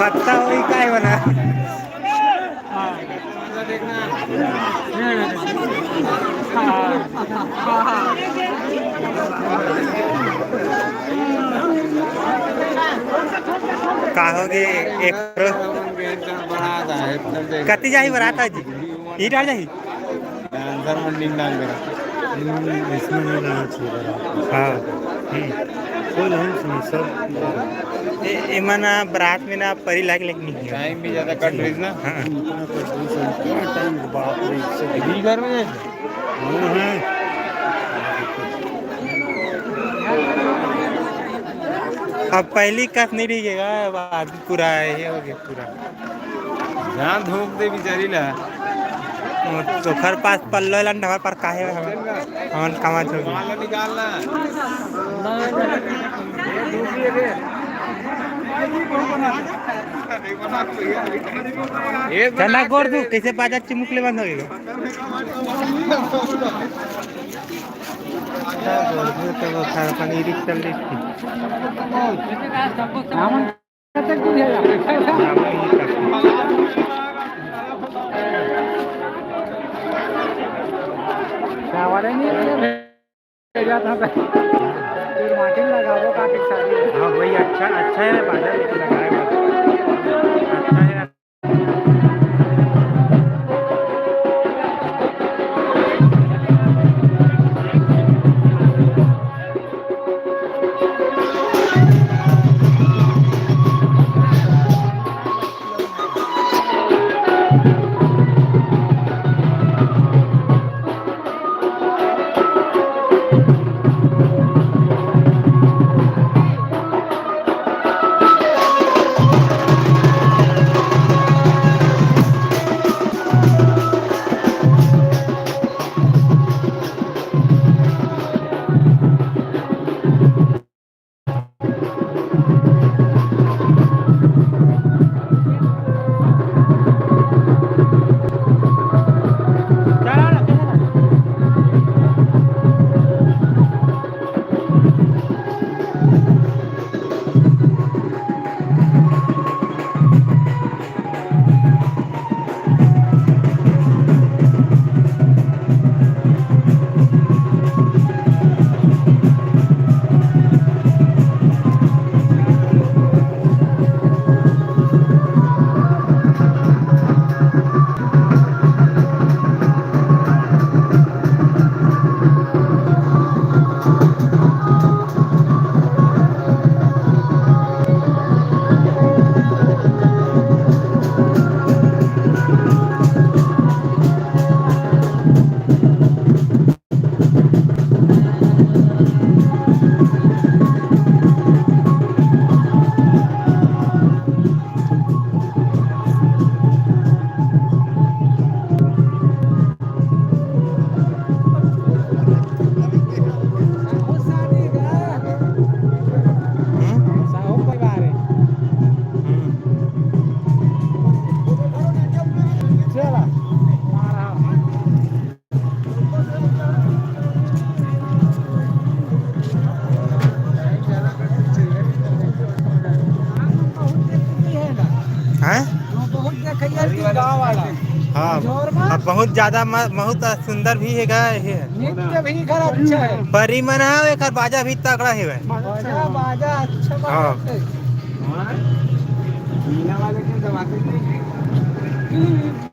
पत्ता होई काय म्हणा. का होगे एक कति जाही बराता जी ये डाल जाही आंसर मंडी डाल करा इसमें नहीं लाना चाहिए. हाँ कोई नहीं सब ये मना बरात में ना परी लाग लेकिन नहीं टाइम भी ज्यादा कट रही ना. हाँ टाइम बाप रे घर में अब पहली कस नहीं रहिएगा बाद पूरा ये हो गया पूरा जहाँ धूप दे बेचारी ला तो खर पास पल्लो लन हमारे पर काहे हम कमा छोड़ी माला निकालना. चना गोड़ तू कैसे बाजार चिमुकले बंद हो गए तो खाना पानी रिक चल रही थी. हाँ वही अच्छा अच्छा है बाजार लेके लगाए अच्छा है. हाँ अब बहुत ज्यादा बहुत सुंदर भी है नृत्य भी कर अच्छा है. परी मना एक बाजा भी तगड़ा है बाजा अच्छा हाँ. बाजा है.